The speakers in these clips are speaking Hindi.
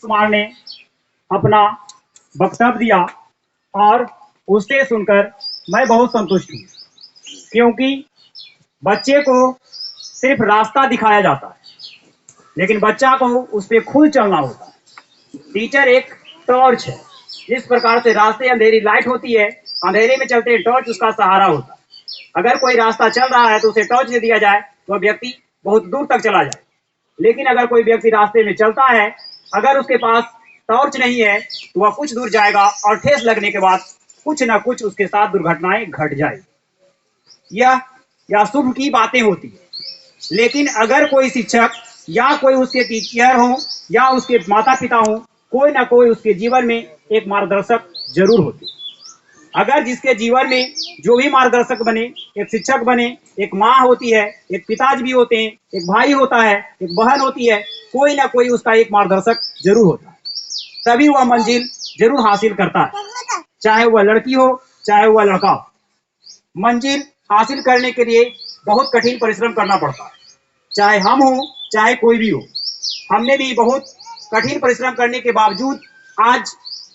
कुमार ने अपना वक्तव्य दिया और उससे सुनकर मैं बहुत संतुष्ट हूँ, क्योंकि बच्चे को सिर्फ रास्ता दिखाया जाता है, लेकिन बच्चा को उस पर खुद चलना होता है। टीचर एक टॉर्च है, जिस प्रकार से रास्ते अंधेरी लाइट होती है, अंधेरे में चलते टॉर्च उसका सहारा होता है। अगर कोई रास्ता चल रहा है तो उसे टॉर्च दे दिया जाए तो व्यक्ति बहुत दूर तक चला जाए, लेकिन अगर कोई व्यक्ति रास्ते में चलता है, अगर उसके पास टॉर्च नहीं है तो वह कुछ दूर जाएगा और ठेस लगने के बाद कुछ ना कुछ उसके साथ दुर्घटनाएं घट जाएगी। यह शुभ की बातें होती है, लेकिन अगर कोई शिक्षक या कोई उसके टीचर हो या उसके माता पिता हो, कोई ना कोई उसके जीवन में एक मार्गदर्शक जरूर होते। अगर जिसके जीवन में जो भी मार्गदर्शक बने, एक शिक्षक बने, एक माँ होती है, एक पिताजी भी होते हैं, एक भाई होता है, एक बहन होती है, कोई ना कोई उसका एक मार्गदर्शक जरूर होता है, तभी वह मंजिल जरूर हासिल करता है। चाहे वह लड़की हो चाहे वह लड़का हो, मंजिल हासिल करने के लिए बहुत कठिन परिश्रम करना पड़ता है। चाहे हम हो चाहे कोई भी हो, हमने भी बहुत कठिन परिश्रम करने के बावजूद आज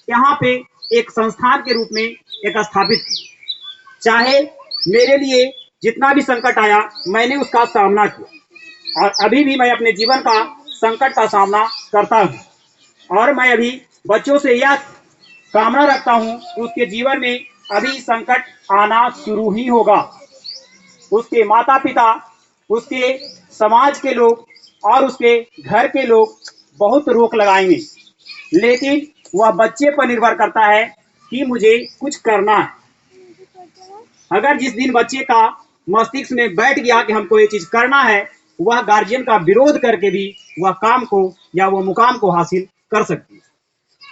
यहाँ पे एक संस्थान के रूप में एक स्थापित की। चाहे मेरे लिए जितना भी संकट आया, मैंने उसका सामना किया और अभी भी मैं अपने जीवन का संकट का सामना करता हूँ। और मैं अभी बच्चों से यह कामना रखता हूँ कि उसके जीवन में अभी संकट आना शुरू ही होगा। उसके माता पिता, उसके समाज के लोग और उसके घर के लोग बहुत रोक लगाएंगे, लेकिन वह बच्चे पर निर्भर करता है कि मुझे कुछ करना है। अगर जिस दिन बच्चे का मस्तिष्क में बैठ गया कि हमको ये चीज करना है, वह गार्जियन का विरोध करके भी वह काम को या वह मुकाम को हासिल कर सकती है।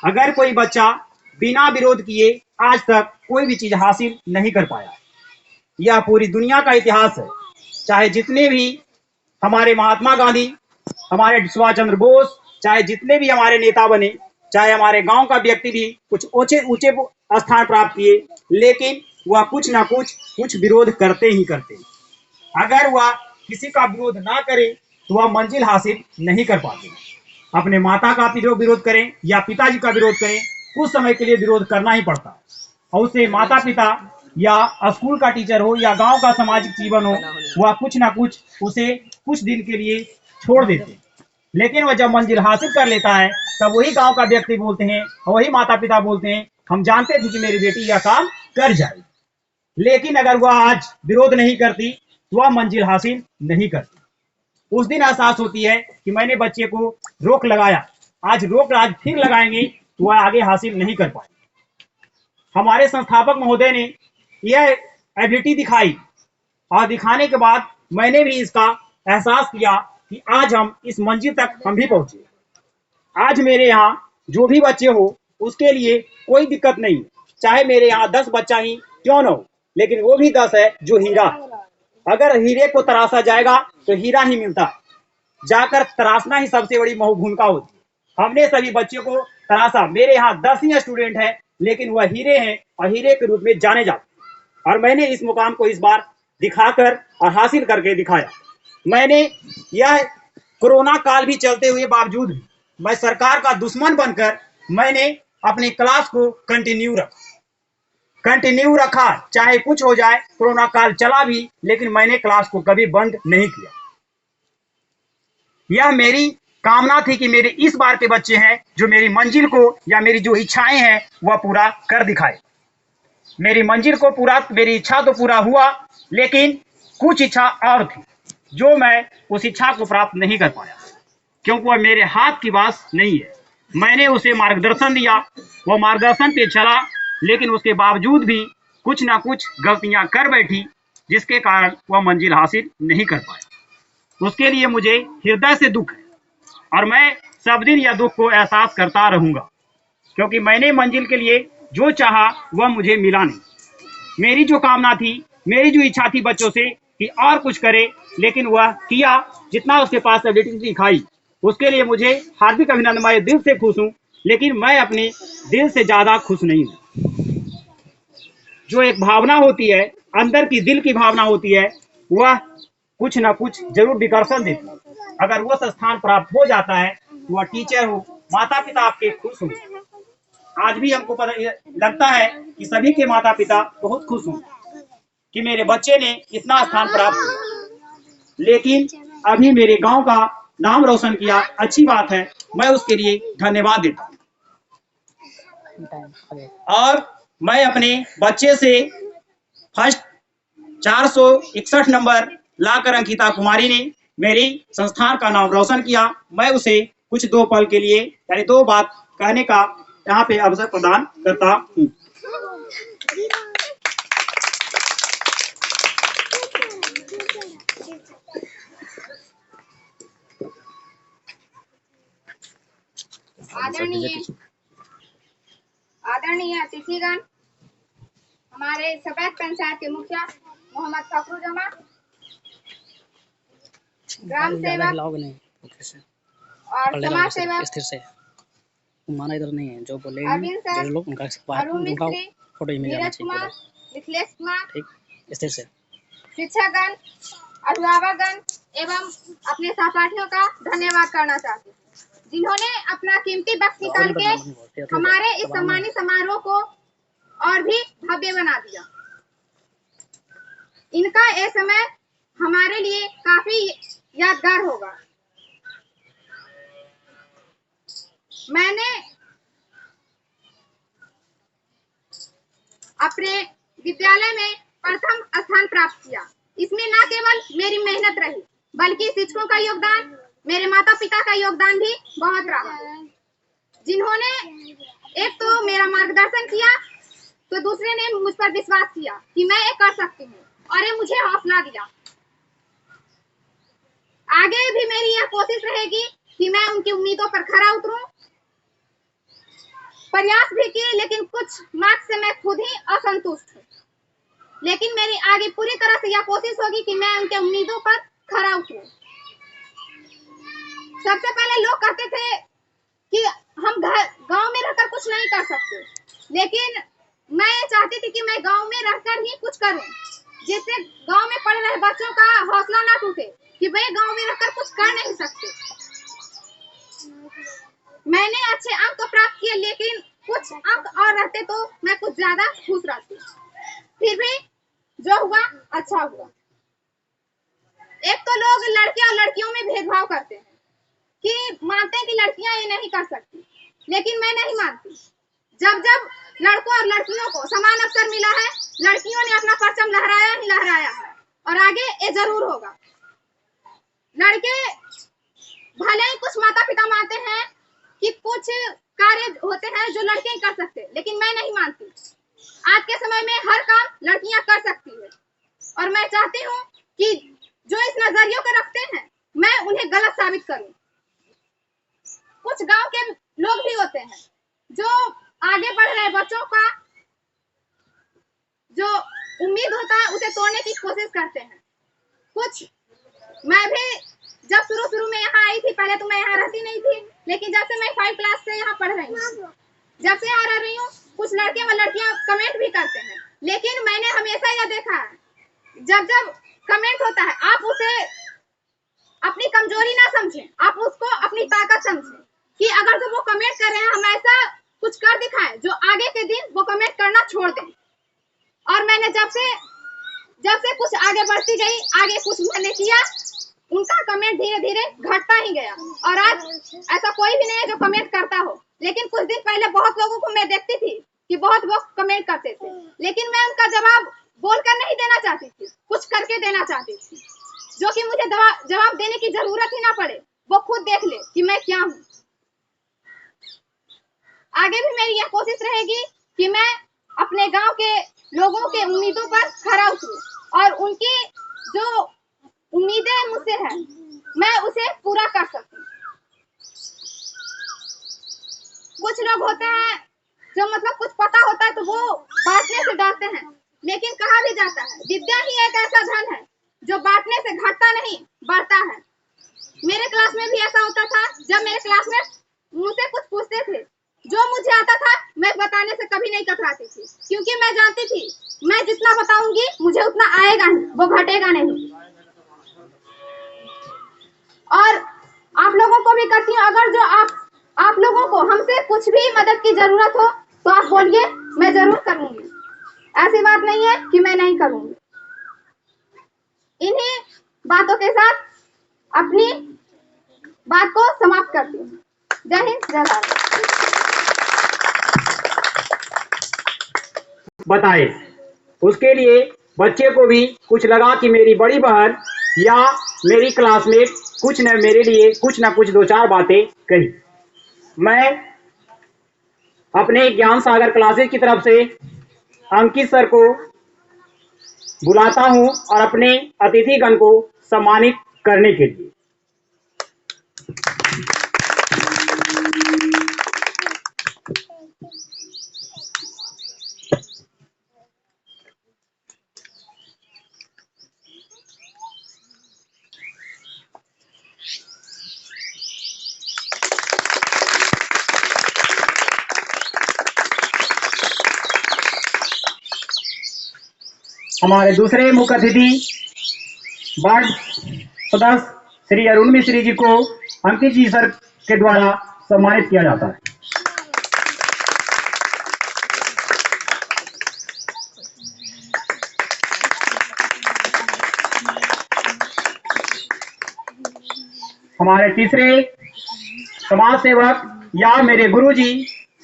अगर कोई बच्चा बिना विरोध किए आज तक कोई भी चीज हासिल नहीं कर पाया, यह पूरी दुनिया का इतिहास है। चाहे जितने भी हमारे महात्मा गांधी, हमारे सुभाष चंद्र बोस, चाहे जितने भी हमारे नेता बने, चाहे हमारे गांव का व्यक्ति भी कुछ ऊंचे ऊंचे स्थान प्राप्त किए, लेकिन वह कुछ ना कुछ विरोध करते ही करते। अगर वह किसी का विरोध ना करे तो वह मंजिल हासिल नहीं कर पाते। अपने माता का विरोध करें या पिताजी का विरोध करें, कुछ समय के लिए विरोध करना ही पड़ता है, और उसे माता पिता या स्कूल का टीचर हो या गांव का सामाजिक जीवन हो, वह कुछ ना कुछ उसे कुछ दिन के लिए छोड़ देते। लेकिन वह जब मंजिल हासिल कर लेता है तब वही गांव का व्यक्ति बोलते हैं और वही माता पिता बोलते हैं, हम जानते थे कि मेरी बेटी यह काम कर जाएगी। लेकिन अगर वह आज विरोध नहीं करती तो वह मंजिल हासिल नहीं करती। उस दिन एहसास होती है कि मैंने बच्चे को रोक लगाया, आज फिर लगाएंगे तो वह आगे हासिल नहीं कर पाएगी। हमारे संस्थापक महोदय ने यह एबिलिटी दिखाई और दिखाने के बाद मैंने भी इसका एहसास किया कि आज हम इस मंजिल तक हम भी पहुंचे। आज मेरे यहाँ जो भी बच्चे हो उसके लिए कोई दिक्कत नहीं, चाहे मेरे यहाँ 10 बच्चा ही क्यों न हो, लेकिन वो भी 10 है जो हीरा। अगर हीरे को तराशा जाएगा तो हीरा ही मिलता है, जाकर तराशना ही सबसे बड़ी भूमिका होती है। हमने सभी बच्चों को तराशा, मेरे यहाँ 10 ही स्टूडेंट है, लेकिन वह हीरे हैं और हीरे के रूप में जाने जाते। और मैंने इस मुकाम को इस बार दिखाकर और हासिल करके दिखाया। मैंने यह कोरोना काल भी चलते हुए बावजूद भी मैं सरकार का दुश्मन बनकर मैंने अपनी क्लास को कंटिन्यू रखा, चाहे कुछ हो जाए। कोरोना काल चला भी, लेकिन मैंने क्लास को कभी बंद नहीं किया। यह मेरी कामना थी कि मेरे इस बार के बच्चे हैं जो मेरी मंजिल को या मेरी जो इच्छाएं हैं वह पूरा कर दिखाए। मेरी मंजिल को मेरी इच्छा तो पूरा हुआ, लेकिन कुछ इच्छा और थी जो मैं उस इच्छा को प्राप्त नहीं कर पाया, क्योंकि वह मेरे हाथ की बात नहीं है। मैंने उसे मार्गदर्शन दिया, वह मार्गदर्शन पे चला, लेकिन उसके बावजूद भी कुछ ना कुछ गलतियां कर बैठी, जिसके कारण वह मंजिल हासिल नहीं कर पाया। उसके लिए मुझे हृदय से दुख है और मैं सब दिन यह दुख को एहसास करता रहूंगा, क्योंकि मैंने मंजिल के लिए जो चाहा वह मुझे मिला नहीं। मेरी जो कामना थी, मेरी जो इच्छा थी बच्चों से कि और कुछ करे, लेकिन वह किया जितना उसके पास एबिलिटी दिखाई। उसके लिए मुझे हार्दिक अभिनंदन, मैं दिल से खुश हूँ, लेकिन मैं अपने दिल से ज्यादा खुश नहीं हूँ। जो एक भावना होती है, अंदर की दिल की भावना होती है, वह कुछ ना कुछ जरूर विकर्षण देती है। अगर वो स्थान प्राप्त हो जाता है, वह टीचर हो माता पिता आपके खुश हों। आज भी हमको पता लगता है कि सभी के माता पिता बहुत खुश हों कि मेरे बच्चे ने इतना स्थान प्राप्त किया, लेकिन अभी मेरे गांव का नाम रोशन किया, अच्छी बात है, मैं उसके लिए धन्यवाद देता हूँ। और मैं अपने बच्चे से फर्स्ट 461 नंबर लाकर अंकिता कुमारी ने मेरी संस्थान का नाम रोशन किया। मैं उसे कुछ 2 पल के लिए यानी 2 बात कहने का यहाँ पे अवसर प्रदान करता हूँ। आदरणीय अतिथिगण, हमारे सफेद पंचायत के मुखिया मोहम्मद फखरुजमा, ग्राम सेवक और समाज सेवक स्थिर से माना इधर नहीं है, जो बोले जो लोग उनका फोटो नीरज कुमार, मिथिलेश कुमार, ठीक स्थिर से शिक्षकगण, अभिभावकगण एवं अपने सहपाठियों का धन्यवाद करना चाहते हैं, जिन्होंने अपना कीमती वक्त निकाल के हमारे इस सम्मानित समारोह को और भी भव्य बना दिया। इनका ये समय हमारे लिए काफी यादगार होगा। मैंने अपने विद्यालय में प्रथम स्थान प्राप्त किया। इसमें न केवल मेरी मेहनत रही, बल्कि शिक्षकों का योगदान, मेरे माता पिता का योगदान भी बहुत रहा, जिन्होंने एक तो मेरा मार्गदर्शन किया, तो दूसरे ने मुझ पर विश्वास किया कि मैं ये कर सकती हूँ और ये मुझे हौसला दिया। आगे भी मेरी यह कोशिश रहेगी कि मैं उनकी उम्मीदों पर खरा उतरूं। प्रयास भी किए, लेकिन कुछ मार्क्स से मैं खुद ही असंतुष्ट हूँ, लेकिन मेरी आगे पूरी तरह से यह कोशिश होगी कि मैं उनके उम्मीदों पर खरा उतरूं। सबसे पहले लोग कहते थे कि हम गांव में रहकर कुछ नहीं कर सकते, लेकिन मैं ये चाहती थी कि मैं गांव में रहकर ही कुछ करूं, जिससे गांव में पढ़ रहे बच्चों का हौसला ना टूटे कि वे गांव में रहकर कुछ कर नहीं सकते। मैंने अच्छे अंक तो प्राप्त किए, लेकिन कुछ अंक और रहते तो मैं कुछ ज्यादा खुश रहती। फिर भी जो हुआ अच्छा हुआ। एक तो लोग लड़के और लड़कियों में भेदभाव करते हैं कि मानते हैं कि लड़कियां ये नहीं कर सकती, लेकिन मैं नहीं मानती। जब जब लड़कों और लड़कियों को समान अवसर मिला है, लड़कियों ने अपना परचम लहराया ही लहराया है और आगे ये जरूर होगा। लड़के भले ही कुछ माता पिता मानते हैं कि कुछ कार्य होते हैं जो लड़के ही कर सकते, लेकिन मैं नहीं मानती। आज के समय में हर काम लड़कियां कर सकती है और मैं चाहती हूँ कि जो इस नजरियों को रखते हैं, मैं उन्हें गलत साबित करूं। कुछ गांव के लोग भी होते हैं जो आगे बढ़ रहे बच्चों का जो उम्मीद होता है उसे तोड़ने की कोशिश करते हैं। कुछ मैं भी जब शुरू में यहाँ आई थी, पहले तो मैं यहाँ रहती नहीं थी, लेकिन जब से मैं 5 क्लास से यहाँ पढ़ रही हूँ, जब से यहाँ रह रही हूँ, कुछ लड़के व लड़कियां कमेंट भी करते हैं, लेकिन मैंने हमेशा यह देखा है, जब जब कमेंट होता है आप उसे अपनी कमजोरी ना समझें, आप उसको अपनी ताकत समझें कि अगर जो वो कमेंट कर रहे हैं हम ऐसा कुछ कर दिखाएं जो आगे के दिन वो कमेंट करना छोड़ दें। और मैंने जब से कुछ आगे बढ़ती गई, आगे कुछ मैंने किया, उनका कमेंट धीरे धीरे घटता ही गया और आज ऐसा कोई भी नहीं है जो कमेंट करता हो। लेकिन कुछ दिन पहले बहुत लोगों को मैं देखती थी कि बहुत लोग कमेंट करते थे, लेकिन मैं उनका जवाब बोलकर नहीं देना चाहती थी, कुछ करके देना चाहती थी, जो कि मुझे जवाब देने की जरूरत ही ना पड़े, वो खुद देख ले कि मैं क्या हूँ। आगे भी मेरी यह कोशिश रहेगी कि मैं अपने गांव के लोगों के उम्मीदों पर खरा उतरूं और उनकी जो उम्मीदें मुझसे है मैं उसे पूरा कर सकूं। कुछ लोग होते हैं जो मतलब कुछ पता होता है तो वो बांटने से डरते हैं, लेकिन कहा भी जाता है विद्या ही एक ऐसा धन है जो बांटने से घटता नहीं बढ़ता है। मेरे क्लास में भी ऐसा होता था, जब मेरे क्लास में मुझसे कुछ पूछते थे, जो मुझे आता था मैं बताने से कभी नहीं कतराती थी, क्योंकि मैं जानती थी मैं जितना बताऊंगी मुझे उतना आएगा ही, वो घटेगा नहीं। और आप लोगों को भी कहती हूँ, अगर जो आप आप लोगों को हमसे कुछ भी मदद की जरूरत हो तो आप बोलिए, मैं जरूर करूंगी। ऐसी बात नहीं है कि मैं नहीं करूंगी। इन्हीं बातों के साथ अपनी बात को समाप्त करती हूँ। जय हिंद, जय भारत। बताए उसके लिए बच्चे को भी कुछ लगा कि मेरी बड़ी बहन या मेरी क्लासमेट कुछ न मेरे लिए कुछ न कुछ दो चार बातें कही। मैं अपने ज्ञान सागर क्लासेस की तरफ से अंकित सर को बुलाता हूं और अपने अतिथिगण को सम्मानित करने के लिए। हमारे दूसरे मुख्य अतिथि वार्ड सदस्य श्री अरुण मिश्री जी को अंकित जी सर के द्वारा सम्मानित किया जाता है। हमारे तीसरे समाज सेवक या मेरे गुरु जी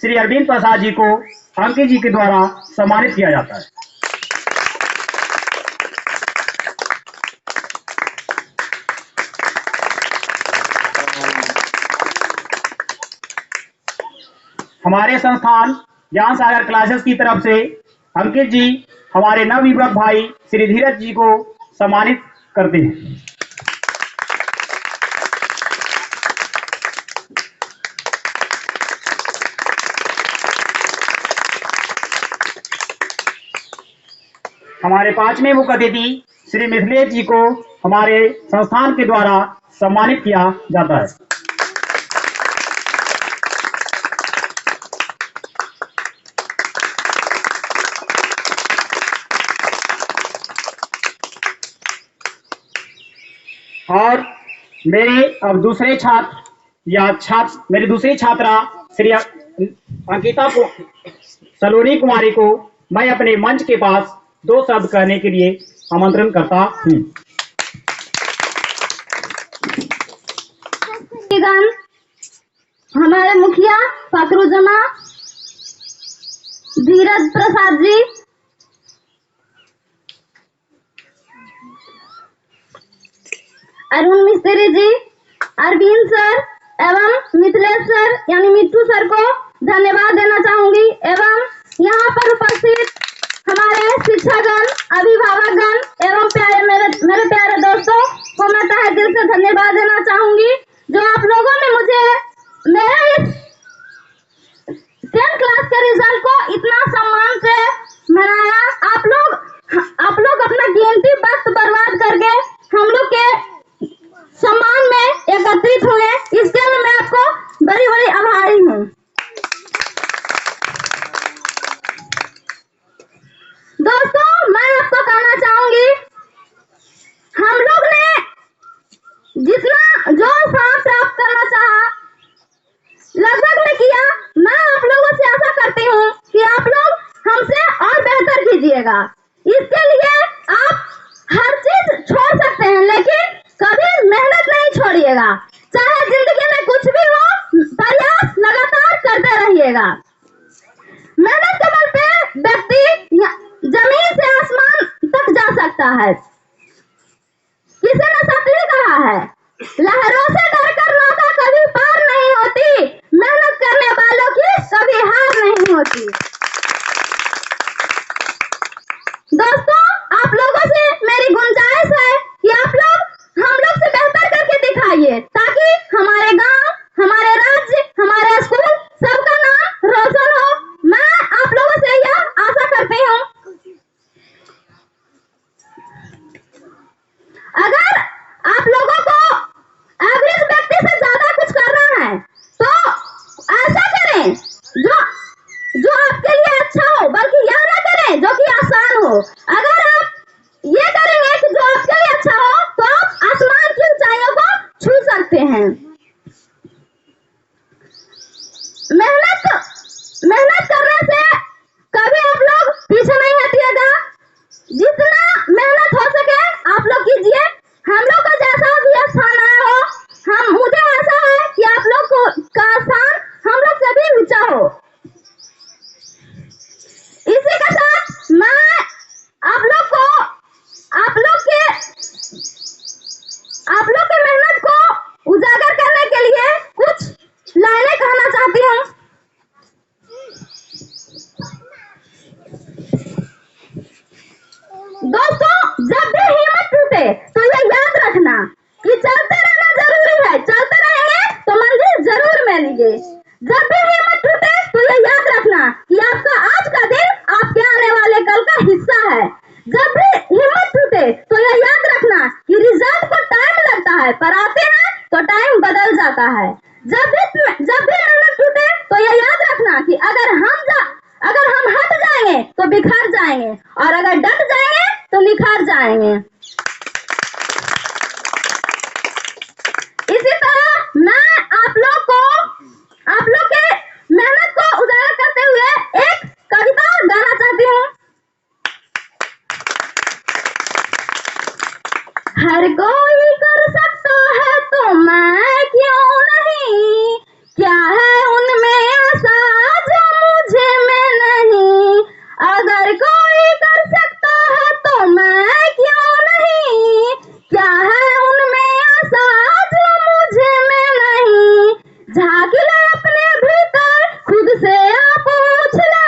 श्री अरविंद प्रसाद जी को अंकित जी के द्वारा सम्मानित किया जाता है। हमारे संस्थान ज्ञान सागर क्लासेस की तरफ से अंकित जी हमारे नवयुवक भाई श्री धीरज जी को सम्मानित करते हैं। हमारे पांचवें मुख्य अतिथि श्री मिथिलेश जी को हमारे संस्थान के द्वारा सम्मानित किया जाता है। और मेरे अब दूसरे छात्र या छात्र मेरी दूसरी छात्रा श्री अंकिता को सलोनी कुमारी को मैं अपने मंच के पास दो शब्द कहने के लिए आमंत्रण करता हूँ। हमारे मुखिया फखरुजमा धीरज प्रसाद जी, अरुण मिस्त्री जी, अरविंद सर एवं मिथिलेश सर यानी मिट्टू सर को धन्यवाद देना चाहूंगी एवं यहाँ पर उपस्थित हमारे शिक्षकगण, अभिभावकगण एवं मेरे प्यारे दोस्तों को मैं तहे दिल से धन्यवाद देना चाहूंगी जो आप लोगों ने मुझे मेरे इस 10th क्लास के रिजल्ट को इतना सम्मान से मनाया। आप लोग अपना कीमती वक्त बर्बाद करके हम लोग के सम्मान में एकत्रित हुए, इसके लिए मैं आपको बड़ी बड़ी आभारी हूँ। दोस्तों मैं आपको कहना चाहूंगी हम लोग ने जितना जो स्थान प्राप्त करना चाहा लगभग में किया। मैं आप लोगों से आशा करती हूँ कि आप लोग हमसे और बेहतर कीजिएगा। इसके लिए आप हर चीज छोड़ सकते हैं लेकिन कभी मेहनत नहीं छोड़िएगा। चाहे जिंदगी में कुछ भी हो, प्रयास लगातार करते रहिएगा। मेहनत के बल पे व्यक्ति जमीन से आसमान तक जा सकता है। किसी ने सत्य कहा है, लहरों से डरकर नौका कभी पार नहीं होती, मेहनत करने वालों की कभी हार नहीं होती। दोस्तों आप लोगों से मेरी गुंजाइश है कि आप लोग हम लोग से बेहतर करके दिखाइए ताकि हमारे गांव, हमारे राज्य, हमारे स्कूल सबका नाम रोशन हो। मैं आप लोगों से यह आशा करती हूँ। अगर आप लोगों को एवरेज व्यक्ति से ज्यादा कुछ करना है तो ऐसा करें जो आपके लिए अच्छा हो, बल्कि यह ना करें जो कि आसान हो। अगर आप ये करेंगे कि जो आपके लिए अच्छा हो तो आप आसमान की ऊंचाइयों को छू सकते हैं। है। जब भी मेहनत टूटे तो ये याद रखना कि अगर हम हट जाएंगे तो बिखर जाएंगे, और अगर डट जाएंगे तो निखर जाएंगे। इसी तरह मैं आप लोग के मेहनत को उजागर करते हुए एक कविता गाना चाहती हूँ। हर कोई कर सकता है तो मैं क्यों नहीं, क्या है उनमें ऐसा जो मुझे में नहीं। अगर कोई कर सकता है तो मैं क्यों नहीं, क्या है उनमें ऐसा जो मुझे में नहीं। झांक ले अपने भीतर खुद से आप पूछ ले,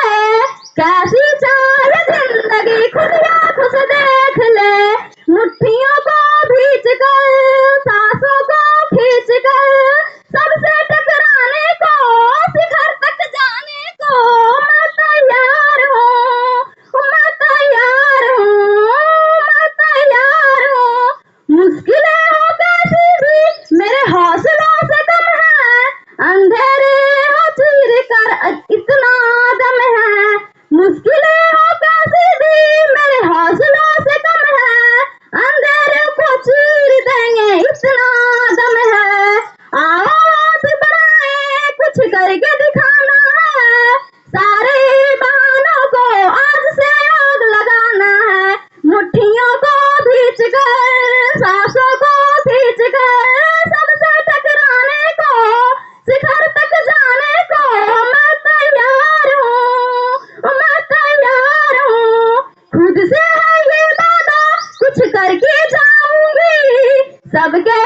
कैसी चाहे जिंदगी खुद आंखों से देख ले। मुट्ठियों को भींच कर, सांसों को खींच कर, सबसे टकराने को, शिखर तक जाने को मैं तैयार हूँ, मैं तैयार हूँ, मैं तैयार हूँ। मुश्किलें हो कैसी भी मेरे हौसलों से कम है, अंधेरे हो चीर कर इतना दम है। मुश्किलें हो कैसी भी मेरे हौसलों से कम है, अंधेरे को चीर देंगे इतना दम है। आओ हाथ बनाए कुछ करके दिखाना है, सारे बहानों को आज से आग लगाना है। मुट्ठियों को भींच कर, सांसों को खींच कर, सबसे टकराने को, शिखर तक जाने को मैं तैयार हूँ, मैं तैयार हूँ। खुद से है ये वादा कुछ करके जाऊंगी, सबके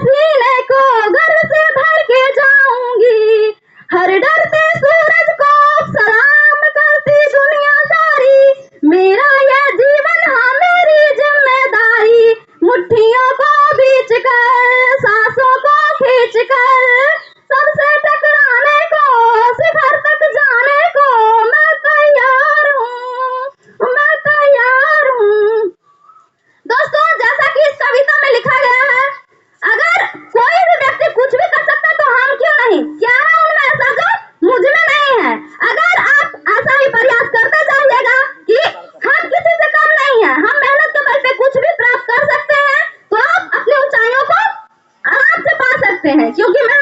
सीने को गर्व से भर के जाऊंगी। हर डरते सूरज को सलाम करती दुनिया सारी, मेरा ये जीवन हाँ मेरी जिम्मेदारी। मुट्ठियों को बीच कर, सांसों को खींच कर, सबसे टकराने को, शिखर तक जाने को मैं तैयार हूँ, मैं तैयार हूँ। दोस्तों, जैसा कि इस कविता में लिखा गया है, अगर कोई भी व्यक्ति कुछ भी कर सकता है तो हम क्यों नहीं, क्या है उनमें ऐसा जो मुझ में नहीं है। अगर आप ऐसा ही प्रयास करते जाइएगा कि हम किसी से कम नहीं है, हम मेहनत के बल पे कुछ भी प्राप्त कर सकते हैं, तो आप अपनी ऊंचाइयों को आराम से पा सकते हैं, क्योंकि मैं